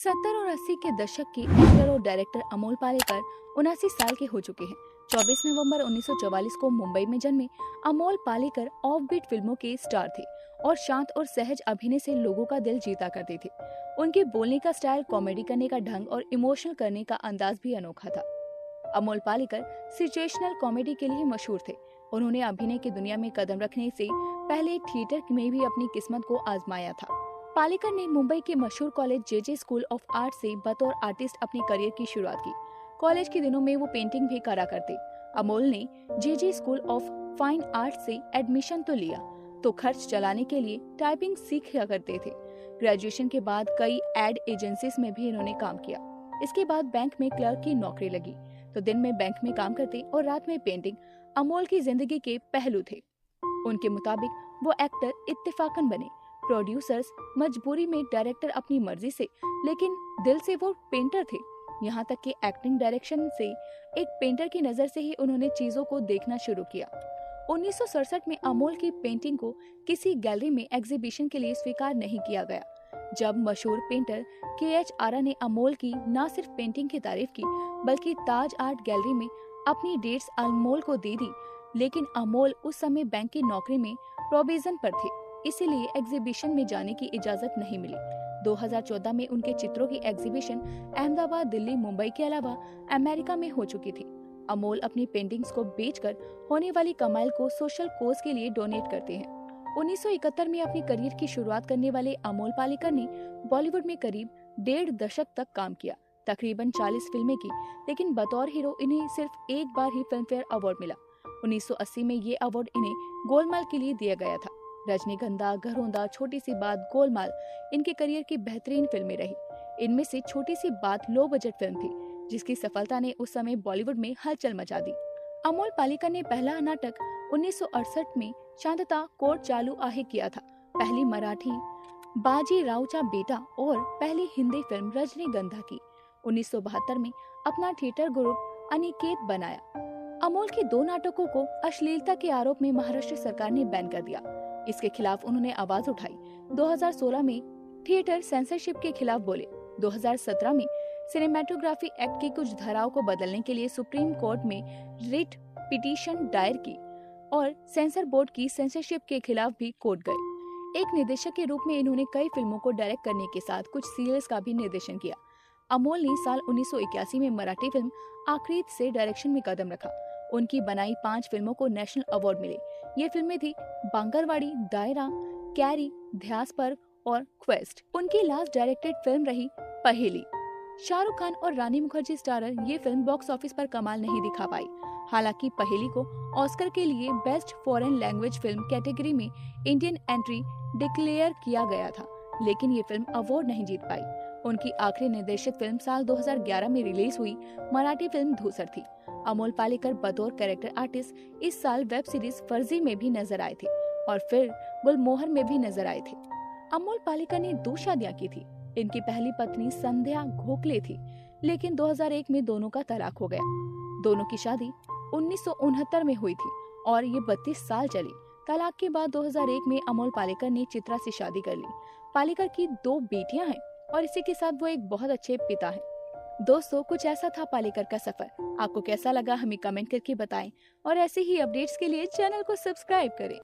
70 और 80 के दशक के एक्टर और डायरेक्टर अमोल पालेकर 79 साल के हो चुके हैं। 24 नवंबर 1944 को मुंबई में जन्मे अमोल पालेकर ऑफ बीट फिल्मों के स्टार थे और शांत और सहज अभिनय से लोगों का दिल जीता करते थे। उनके बोलने का स्टाइल, कॉमेडी करने का ढंग और इमोशनल करने का अंदाज भी अनोखा था। अमोल पालेकर सिचुएशनल कॉमेडी के लिए मशहूर थे। उन्होंने अभिनय की दुनिया में कदम रखने से पहले थिएटर में भी अपनी किस्मत को आजमाया था। पालेकर ने मुंबई के मशहूर college J school of art से बतौर आर्टिस्ट अपने करियर की शुरुआत की। कॉलेज के दिनों में वो पेंटिंग भी करा करते। अमोल ने जे स्कूल ऑफ फाइन आर्ट से एडमिशन तो लिया, तो खर्च चलाने के लिए टाइपिंग सीखा करते थे। ग्रेजुएशन के बाद कई एड एजेंसीज में भी इन्होंने काम किया। इसके बाद बैंक में क्लर्क की नौकरी लगी, तो दिन में बैंक में काम करते और रात में पेंटिंग अमोल की जिंदगी के पहलू थे। उनके मुताबिक वो एक्टर इत्तेफाकन बने, प्रोड्यूसर्स मजबूरी में, डायरेक्टर अपनी मर्जी से, लेकिन दिल से वो पेंटर थे। यहाँ तक कि एक्टिंग डायरेक्शन से एक पेंटर की नजर से ही उन्होंने चीजों को देखना शुरू किया। 1967 में अमोल की पेंटिंग को किसी गैलरी में एग्जीबिशन के लिए स्वीकार नहीं किया गया। जब मशहूर पेंटर KH आरा ने अमोल की न सिर्फ पेंटिंग की तारीफ की, बल्कि ताज आर्ट गैलरी में अपनी डेट्स अमोल को दे दी, लेकिन अमोल उस समय बैंक की नौकरी में प्रोविजन पर थे, इसीलिए एग्जीबिशन में जाने की इजाजत नहीं मिली। 2014 में उनके चित्रों की एग्जीबिशन अहमदाबाद, दिल्ली, मुंबई के अलावा अमेरिका में हो चुकी थी। अमोल अपनी पेंटिंग्स को बेचकर होने वाली कमाई को सोशल कोज के लिए डोनेट करते हैं। 1971 में अपने करियर की शुरुआत करने वाले अमोल पालेकर ने बॉलीवुड में करीब 1.5 दशक तक काम किया, तकरीबन 40 फिल्में की, लेकिन बतौर हीरो इन्हें सिर्फ एक बार ही फिल्म फेयर अवार्ड मिला। 1980 में ये अवार्ड इन्हें गोलमाल के लिए दिया गया था। रजनीगंधा, घरौंदा, छोटी सी बात, गोलमाल इनके करियर की बेहतरीन फिल्में रही। इनमें से छोटी सी बात लो बजट फिल्म थी, जिसकी सफलता ने उस समय बॉलीवुड में हलचल मचा दी। अमोल पालेकर ने पहला नाटक 1968 में शांतता कोर्ट चालू आहे किया था, पहली मराठी बाजी रावचा बेटा और पहली हिंदी फिल्म रजनीगंधा की। 1972 में अपना थिएटर ग्रुप अनिकेत बनाया। अमोल के 2 नाटकों को अश्लीलता के आरोप में महाराष्ट्र सरकार ने बैन कर दिया। इसके खिलाफ उन्होंने आवाज उठाई। 2016 में थिएटर सेंसरशिप के खिलाफ बोले। 2017 में सिनेमेटोग्राफी एक्ट की कुछ धाराओं को बदलने के लिए सुप्रीम कोर्ट में रिट पिटीशन दायर की और सेंसर बोर्ड की सेंसरशिप के खिलाफ भी कोर्ट गए। एक निर्देशक के रूप में इन्होंने कई फिल्मों को डायरेक्ट करने के साथ कुछ सीरियल्स का भी निर्देशन किया। अमोल ने साल 1981 में मराठी फिल्म आखरीत से डायरेक्शन में कदम रखा। उनकी बनाई 5 फिल्मों को नेशनल अवार्ड मिले। ये फिल्में थी बांगरवाड़ी, दायरा, कैरी, ध्यास पर्व और क्वेस्ट। उनकी लास्ट डायरेक्टेड फिल्म रही पहेली। शाहरुख खान और रानी मुखर्जी स्टारर ये फिल्म बॉक्स ऑफिस पर कमाल नहीं दिखा पाई। हालांकि पहेली को ऑस्कर के लिए best foreign language film category में इंडियन एंट्री डिक्लेयर किया गया था, लेकिन ये फिल्म अवार्ड नहीं जीत पाई। उनकी आखिरी निर्देशित फिल्म साल 2011 में रिलीज हुई मराठी फिल्म धूसर थी। अमोल पालेकर बतौर कैरेक्टर आर्टिस्ट इस साल वेब सीरीज फर्जी में भी नजर आए थे और फिर गुलमोहर में भी नजर आए थे। अमोल पालेकर ने 2 शादियां की थी। इनकी पहली पत्नी संध्या घोकले थी, लेकिन 2001 में दोनों का तलाक हो गया। दोनों की शादी 1969 में हुई थी और ये 32 साल चली। तलाक के बाद 2001 में अमोल पालेकर ने चित्रा से शादी कर ली। पालेकर की 2 बेटियां हैं और इसी के साथ वो एक बहुत अच्छे पिता हैं। दोस्तों, कुछ ऐसा था पालेकर का सफर। आपको कैसा लगा हमें कमेंट करके बताएं और ऐसे ही अपडेट्स के लिए चैनल को सब्सक्राइब करें।